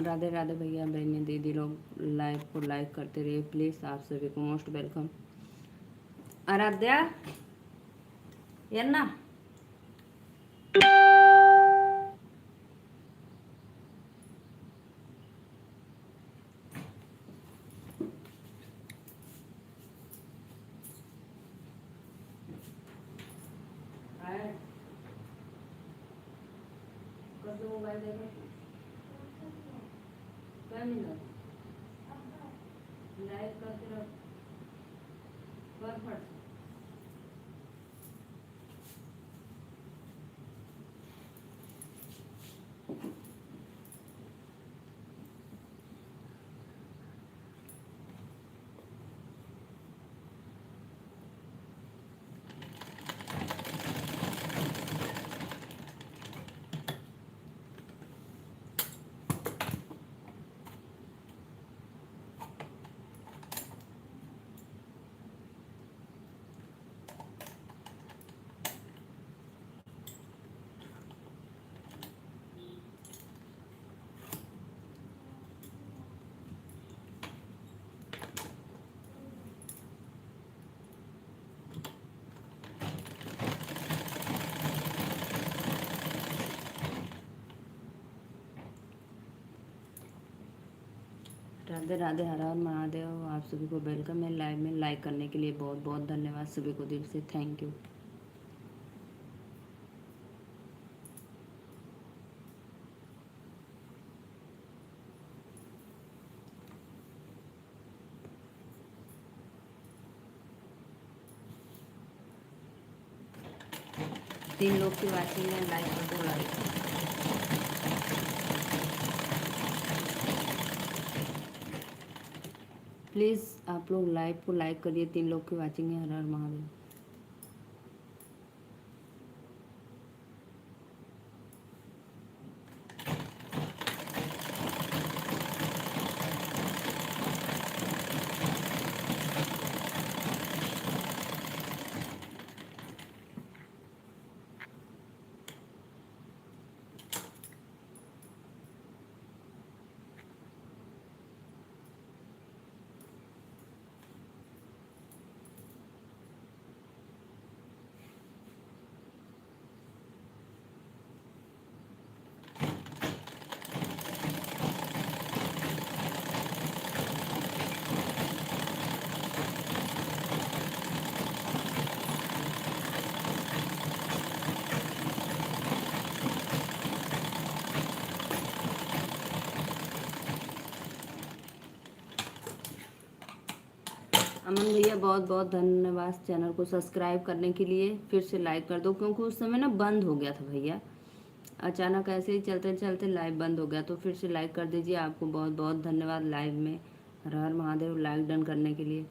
राधे राधे भैया बहने दीदी लोग लाइव को लाइक करते रहिए प्लीज़। आप सभी को मोस्ट वेलकम। आराध्या एन्ना मोबाइल देखो लाइव करते रहो फट। राधे राधे हर हर महादेव। आप सभी को वेलकम है लाइव में। लाइक करने के लिए बहुत बहुत धन्यवाद सभी को दिल से थैंक यू। तीन लोग की वाचिंग है, लाइक कर दो लाइक। प्लीज़ आप लोग लाइव को लाइक करिए। तीन लोग की वाचिंग है, हर हर महादेव। अमन भैया बहुत बहुत धन्यवाद चैनल को सब्सक्राइब करने के लिए। फिर से लाइक कर दो क्योंकि उस समय ना बंद हो गया था भैया, अचानक ऐसे ही चलते चलते लाइव बंद हो गया। तो फिर से लाइक कर दीजिए। आपको बहुत बहुत धन्यवाद लाइव में हर हर महादेव लाइक डन करने के लिए।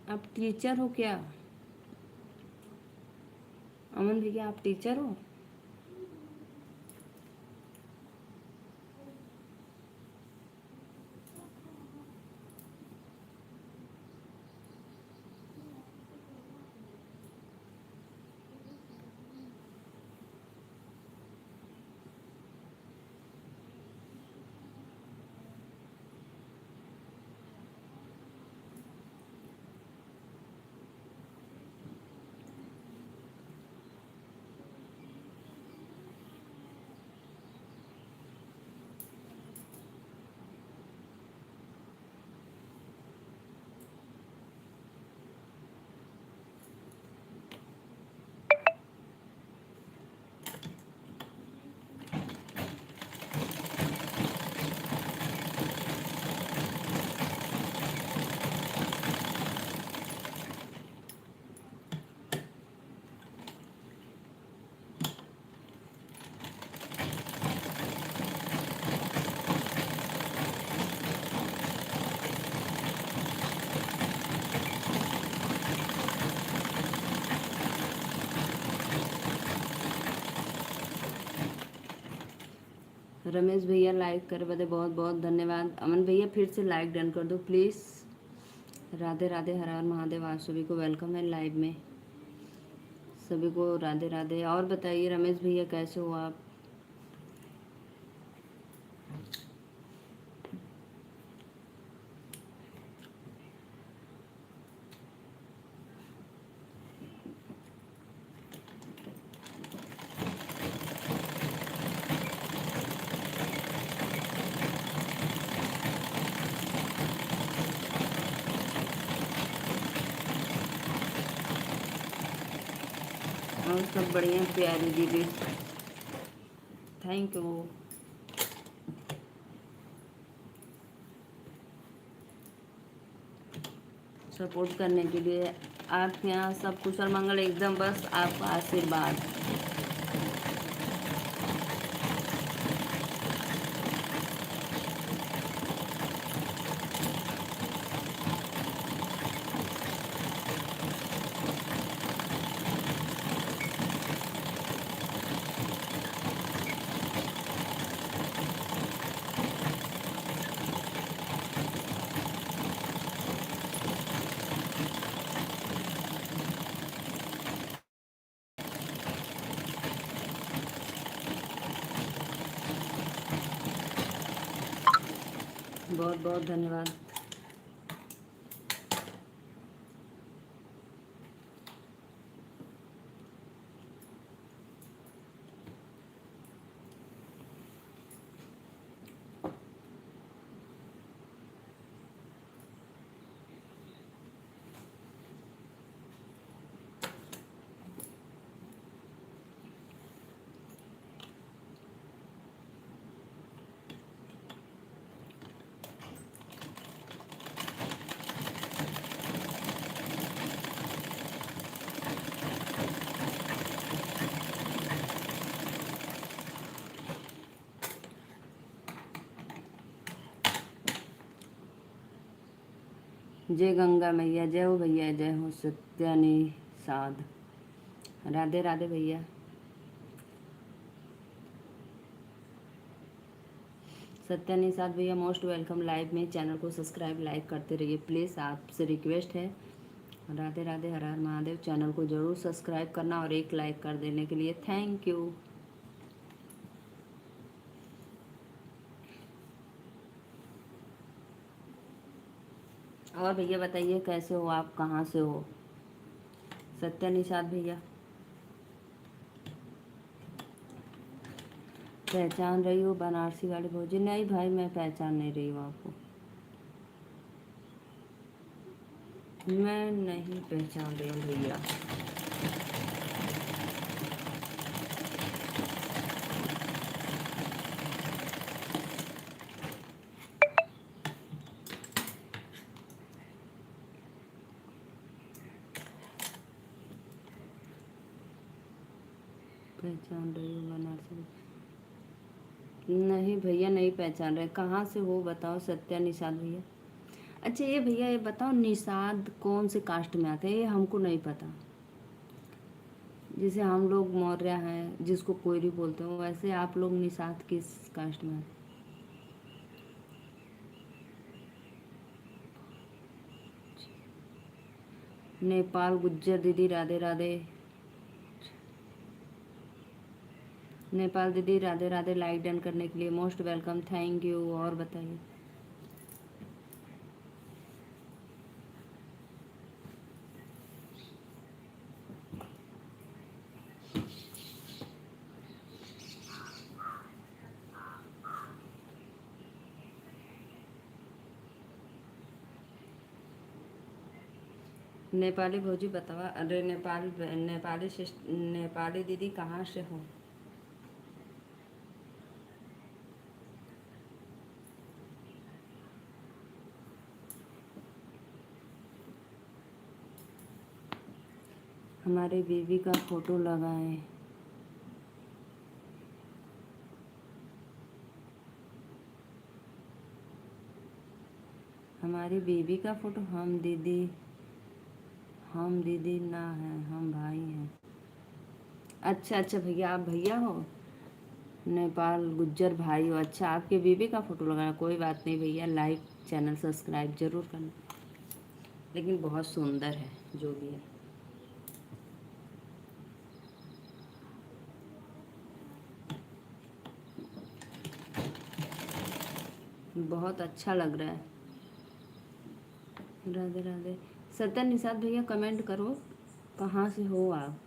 आप टीचर हो क्या अमन भैया? आप टीचर हो? रमेश भैया लाइक कर बदे बहुत बहुत धन्यवाद। अमन भैया फिर से लाइक डन कर दो प्लीज़। राधे राधे, हर हर महादेव। आप सभी को वेलकम है लाइव में, सभी को राधे राधे। और बताइए रमेश भैया कैसे हो आप? और सब बढ़िया प्यारी दीदी, थैंक यू। सपोर्ट करने के लिए। आपके यहाँ सब कुशल मंगल एकदम, बस आपका आशीर्वाद। बहुत बहुत धन्यवाद। जय गंगा मैया, जय हो भैया, जय हो सत्यानिषाद। राधे राधे भैया। सत्यानिषाद भैया मोस्ट वेलकम लाइव में। चैनल को सब्सक्राइब लाइक करते रहिए प्लीज़, आपसे रिक्वेस्ट है। राधे राधे, हर हर महादेव। चैनल को ज़रूर सब्सक्राइब करना और एक लाइक कर देने के लिए थैंक यू। और भैया बताइए कैसे हो आप, कहाँ से हो? सत्यानिषाद भैया पहचान रही हो बनारसी वाली भौजी? नहीं भाई, मैं पहचान नहीं रही हूँ आपको, मैं नहीं पहचान रही हूँ भैया। पहचान रही हो बनारसी? नहीं भैया, नहीं पहचान रहे। कहाँ से हो बताओ सत्या निषाद भैया। अच्छा ये भैया ये बताओ, निषाद कौन से कास्ट में आते हैं? ये हमको नहीं पता। जैसे हम लोग मौर्य हैं, जिसको कोयरी बोलते हो, वैसे आप लोग निषाद किस कास्ट में आते? नेपाल गुज्जर दीदी राधे राधे। नेपाल दीदी राधे राधे, लाइक डन करने के लिए मोस्ट वेलकम, थैंक यू। और बताइए। नेपाली भौजी बतावा। अरे नेपाली दीदी कहाँ से हो? हमारे बेबी का फोटो लगाएं। हमारी बेबी का फोटो? हम दीदी ना हैं, हम भाई हैं। अच्छा अच्छा भैया, आप भैया हो? नेपाल गुज्जर भाई हो, अच्छा आपके बीबी का फोटो लगाना, कोई बात नहीं भैया, लाइक चैनल सब्सक्राइब जरूर करना। लेकिन बहुत सुंदर है जो भी है। बहुत अच्छा लग रहा है। राधे राधे। सत्तर निषाद भैया कमेंट करो, कहाँ से हो आप?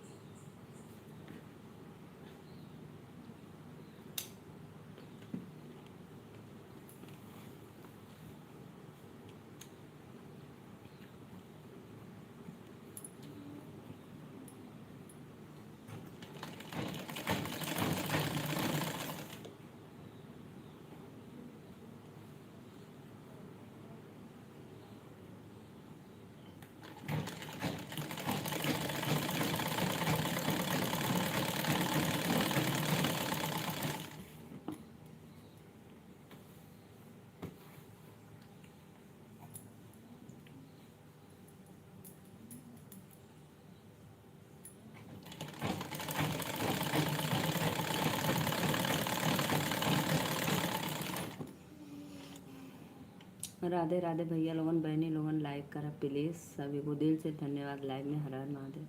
राधे राधे भैया लोगन, बहनी लोगन, लाइक करा प्लीज़। सभी को दिल से धन्यवाद। लाइव में हर हर महादेव।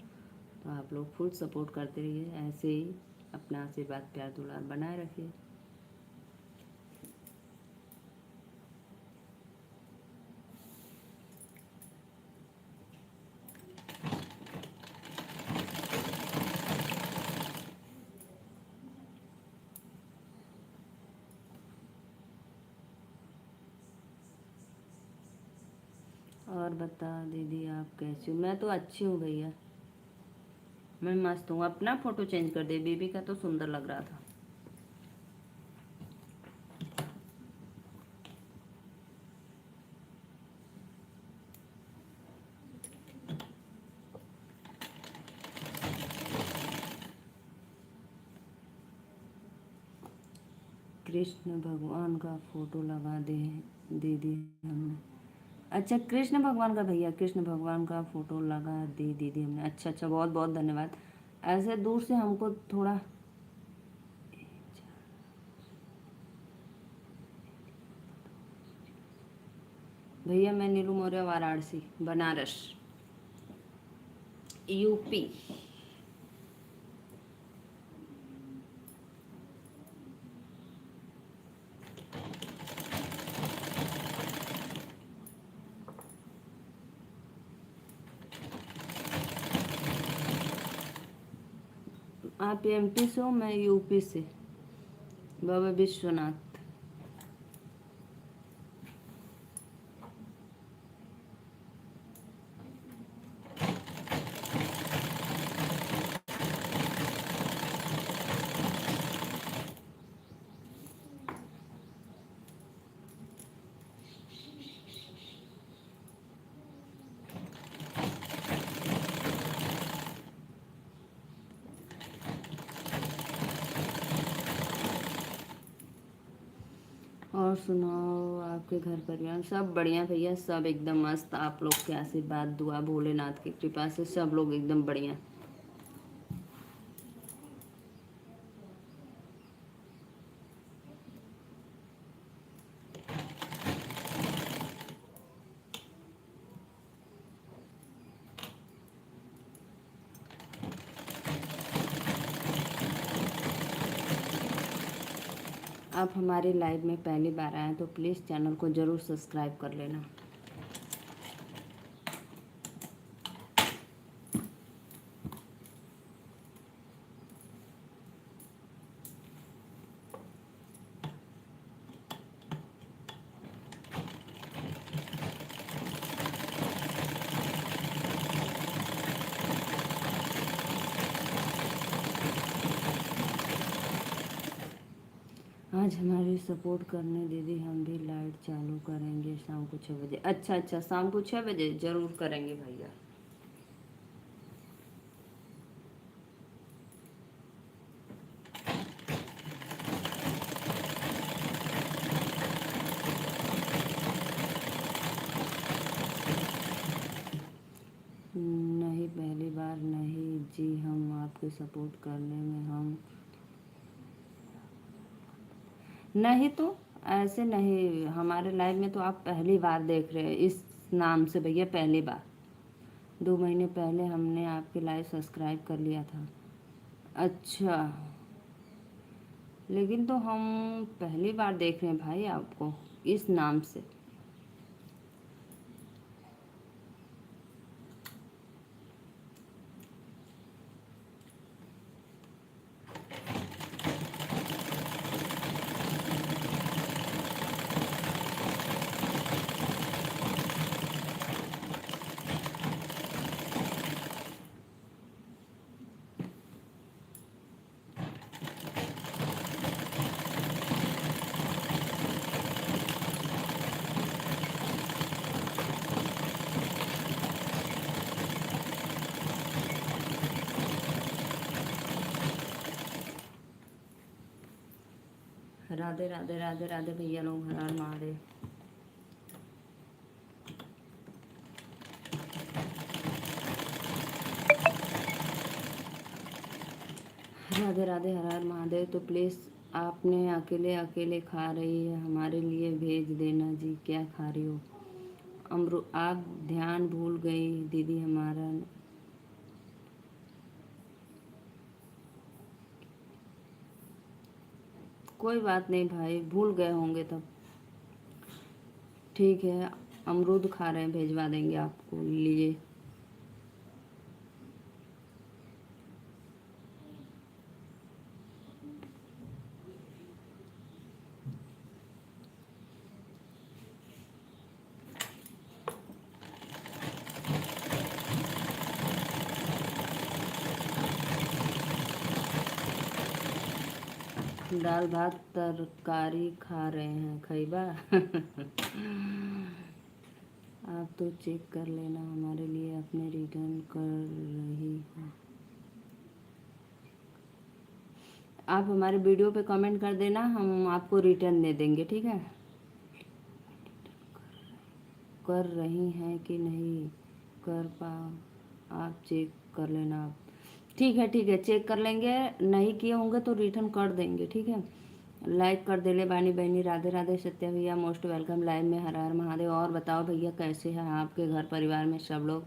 तो आप लोग फुल सपोर्ट करते रहिए, ऐसे ही अपना आशीर्वाद प्यार दुलार बनाए रखिए। और बता दीदी आप कैसी हो? मैं तो अच्छी हूँ भैया, मैं मस्त हूँ। अपना फ़ोटो चेंज कर दे, बीबी का तो सुंदर लग रहा था। कृष्ण भगवान का फ़ोटो लगा दे दीदी हमने। अच्छा कृष्ण भगवान का भैया, कृष्ण भगवान का फ़ोटो लगा दी दीदी हमने। अच्छा अच्छा, बहुत बहुत धन्यवाद। ऐसे दूर से हमको थोड़ा। भैया मैं नीलू मौर्य, वाराणसी, बनारस, यूपी। आप एमपी से हो, मैं यूपी से, बाबा विश्वनाथ। और सुनाओ, आपके घर परिवार सब बढ़िया भैया, सब एकदम मस्त। आप लोग के आशीर्वाद दुआ भोलेनाथ की कृपा से सब लोग एकदम बढ़िया। आप हमारे लाइव में पहली बार आए तो प्लीज़ चैनल को ज़रूर सब्सक्राइब कर लेना। आज हमारी सपोर्ट करने दीदी, हम भी लाइट चालू करेंगे शाम को 6 बजे। अच्छा अच्छा, शाम को 6 बजे ज़रूर करेंगे भैया। नहीं पहली बार नहीं जी, हम आपके सपोर्ट करने में हम नहीं तो ऐसे नहीं, हमारे लाइव में तो आप पहली बार देख रहे हैं इस नाम से भैया, पहली बार। 2 महीने पहले हमने आपके लाइव सब्सक्राइब कर लिया था। अच्छा, लेकिन तो हम पहली बार देख रहे हैं भाई आपको इस नाम से। राधे राधे राधे राधे भैया लोग, हर हर महादेव। राधे राधे हर हर महादेव। तो प्लीज़ आपने अकेले अकेले खा रही है, हमारे लिए भेज देना जी। क्या खा रही हो? आप ध्यान भूल गई दीदी हमारा। कोई बात नहीं भाई, भूल गए होंगे तब। ठीक है, अमरूद खा रहे हैं, भेजवा देंगे आपको लिए। दाल भात तरकारी खा रहे हैं, खैबा। आप तो चेक कर लेना, हमारे लिए अपने रिटर्न कर रही हो। आप हमारे वीडियो पे कमेंट कर देना, हम आपको रिटर्न दे देंगे, ठीक है। कर रही हैं कि नहीं कर पाओ, आप चेक कर लेना आप। ठीक है ठीक है, चेक कर लेंगे, नहीं किए होंगे तो रिटर्न कर देंगे, ठीक है। लाइक कर दे ले बानी बहनी। राधे राधे सत्या भैया, मोस्ट वेलकम लाइव में। हर हर महादेव। और बताओ भैया कैसे हैं आपके घर परिवार में सब लोग?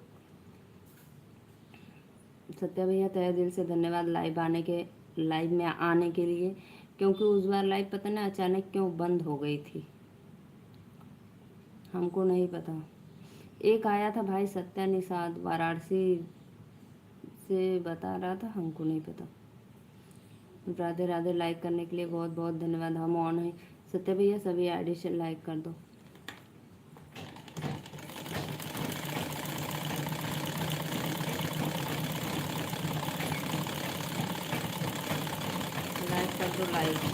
सत्या भैया तहे दिल से धन्यवाद लाइव में आने के लिए, क्योंकि उस बार लाइव पता ना अचानक क्यों बंद हो गई थी, हमको नहीं पता। एक आया था भाई सत्या निषाद वाराणसी से बता रहा था, हमको नहीं पता। राधे राधे। लाइक करने के लिए बहुत बहुत धन्यवाद। हम ऑन है सत्य भैया, सभी आईडी से लाइक कर दो। लाइक कर दो, लाइक।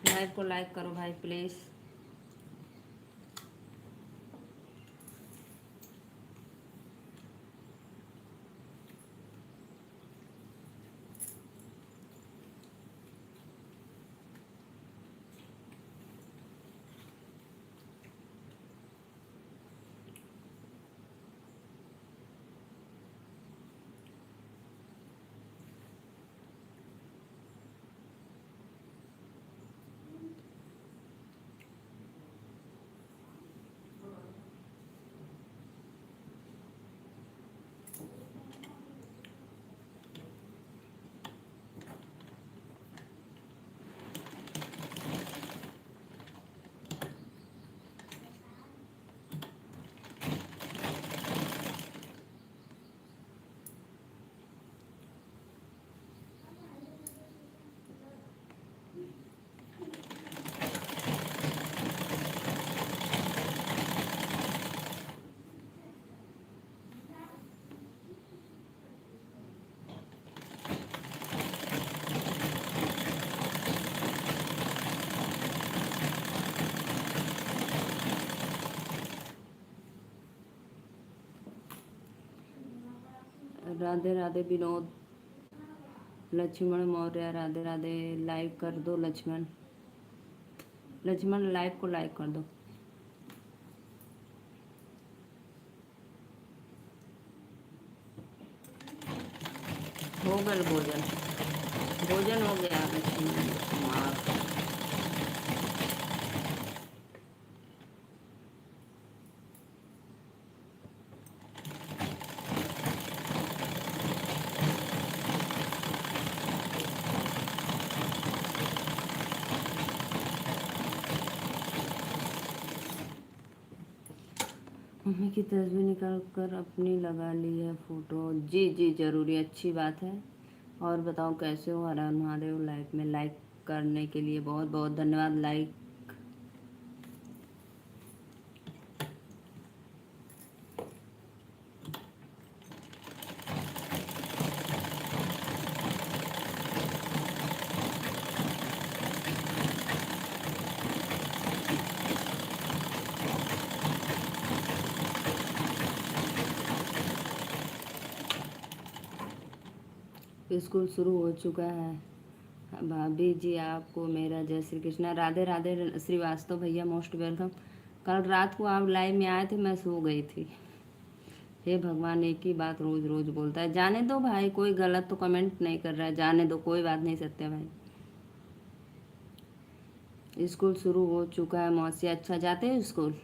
लाइव को लाइक करो भाई प्लीज़। राधे राधे विनोद, लक्ष्मण मौर्य, राधे राधे। लाइक कर दो लक्ष्मण, लक्ष्मण लाइव को लाइक कर दो। हो गया भोजन, भोजन हो गया लक्ष्मण कुमार। मम्मी की तस्वीर निकाल कर अपनी लगा ली है फ़ोटो। जी जी ज़रूरी, अच्छी बात है। और बताओ कैसे हो? हर हर महादेव। लाइक में लाइक करने के लिए बहुत बहुत धन्यवाद। लाइक स्कूल शुरू हो चुका है। भाभी जी आपको मेरा जय श्री कृष्णा। राधे राधे श्रीवास्तव भैया, मोस्ट वेलकम। कल रात को आप लाइव में आए थे, मैं सो गई थी। हे भगवान, एक ही बात रोज रोज बोलता है। जाने दो भाई, कोई गलत तो कमेंट नहीं कर रहा है, जाने दो, कोई बात नहीं। सत्या भाई स्कूल शुरू हो चुका है मौसी। अच्छा, जाते हो स्कूल?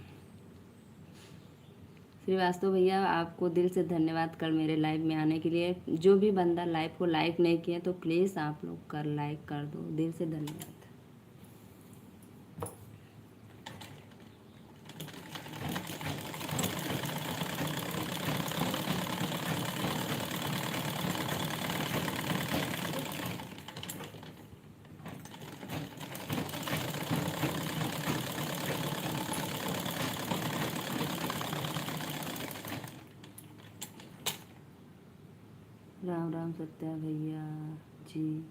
श्रीवास्तव भैया आपको दिल से धन्यवाद कल मेरे लाइव में आने के लिए। जो भी बंदा लाइव को लाइक नहीं किया तो प्लीज़ आप लोग कर लाइक कर दो, दिल से धन्यवाद। राम राम सत्या भैया जी।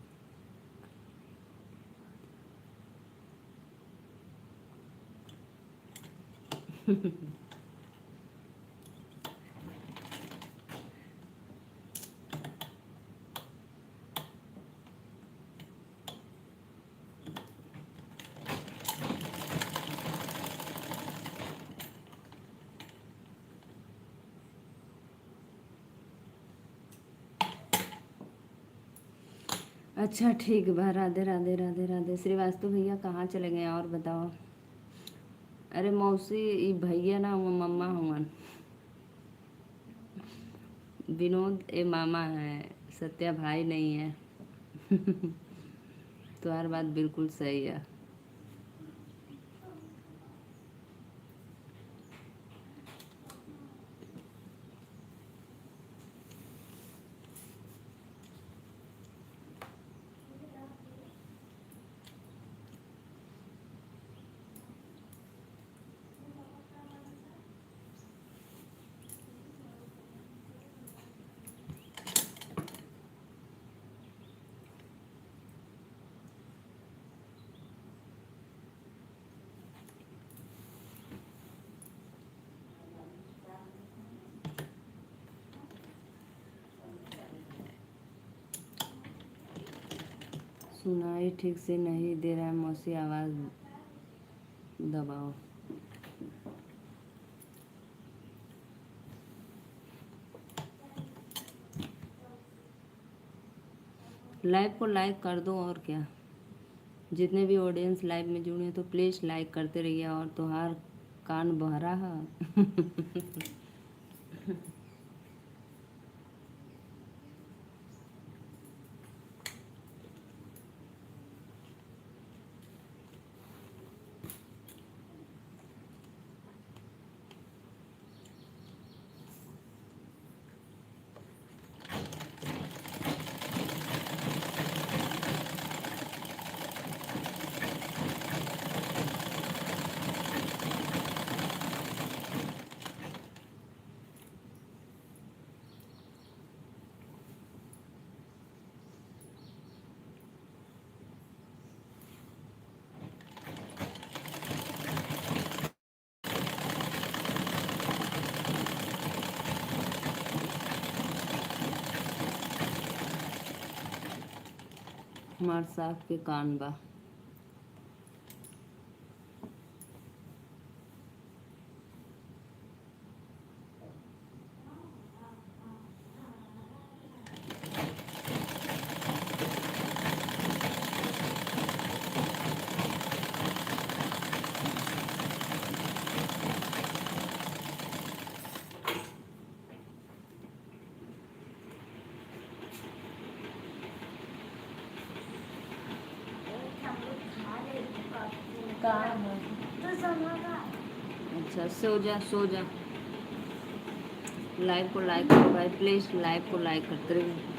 अच्छा ठीक बा। राधे राधे राधे राधे। श्रीवास्तव भैया कहाँ चले गए और बताओ? अरे मौसी, ई भैया ना वो मम्मा हुआ। विनोद ए मामा है, सत्या भाई नहीं है। तुम्हारी बात बिल्कुल सही है। सुनाई ठीक से नहीं दे रहा है मौसी, आवाज़ दबाओ। लाइव को लाइक कर दो और क्या। जितने भी ऑडियंस लाइव में जुड़े हैं तो प्लीज़ लाइक करते रहिए। और तो हर कान बहरा है। हमार साग के कान बा। अच्छा सो जा सो जा। लाइव को लाइक करो भाई प्लीज, लाइव को लाइक करते रहिए।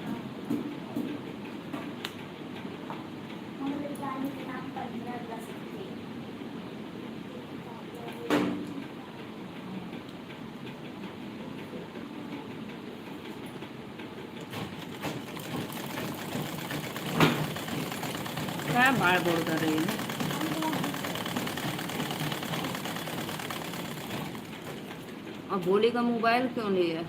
क्या बाढ़ बोल कर रही है? और बोली का मोबाइल क्यों लिया?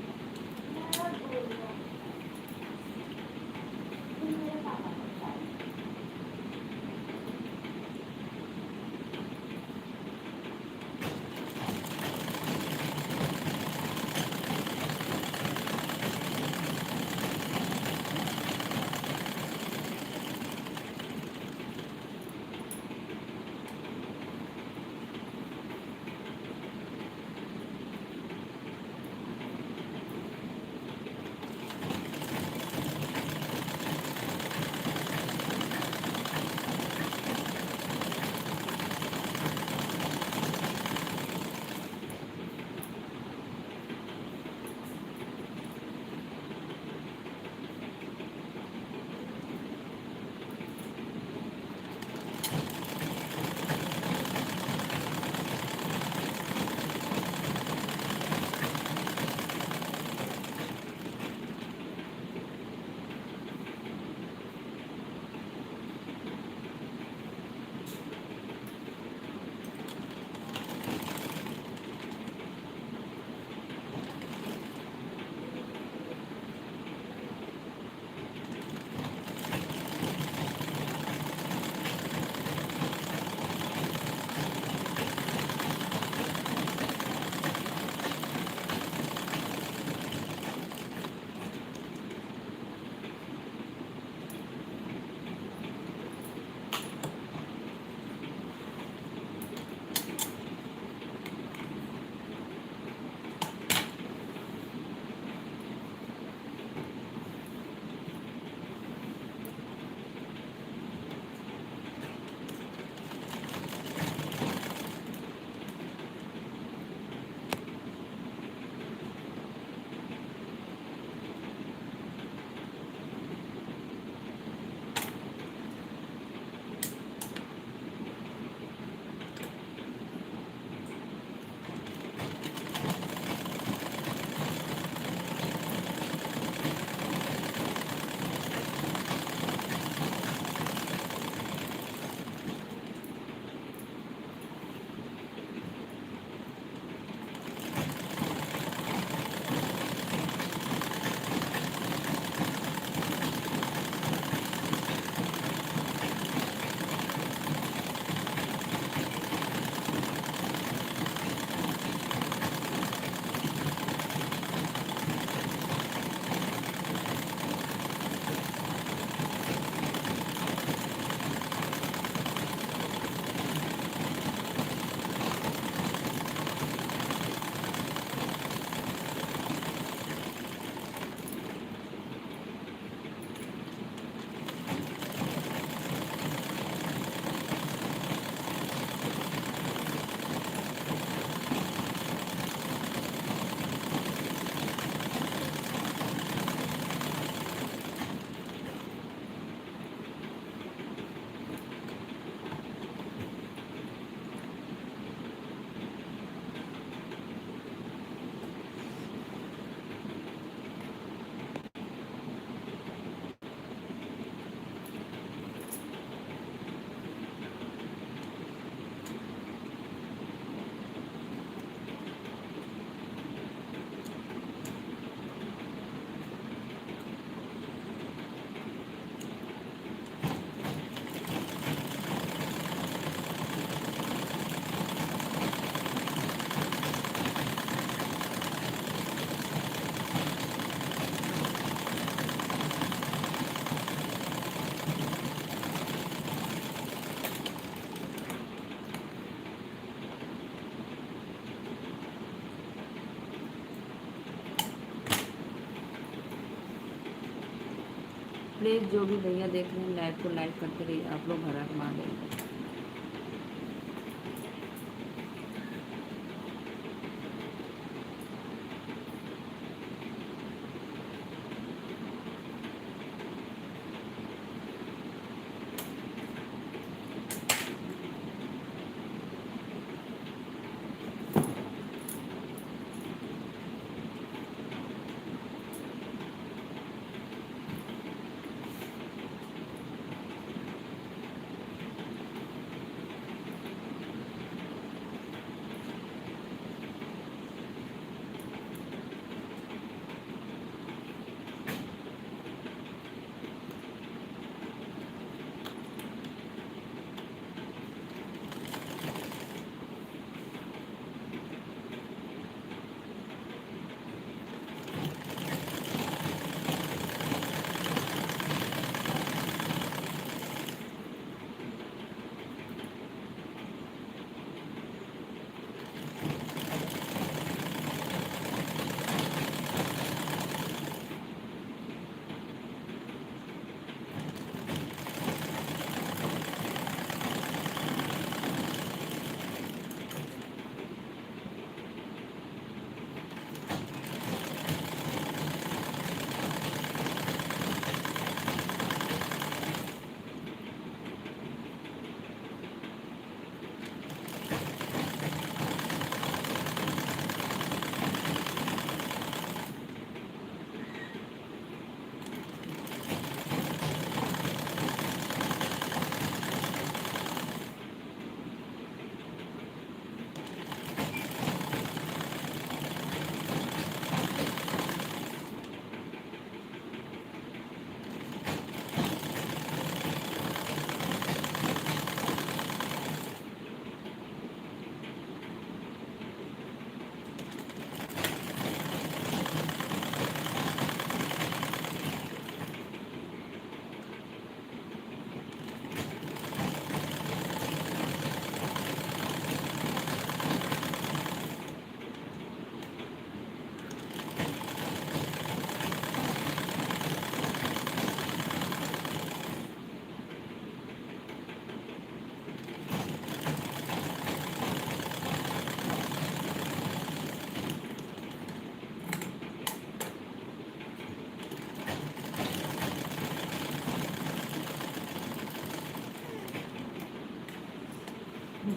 प्लीज़ जो भी भैया देख रहे हैं लाइव को लाइक करते रहिए आप लोग। हर हर महादेव।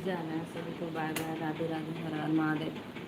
जाना है सभी को। Bye bye. राधे राधे। हर हर महादेव।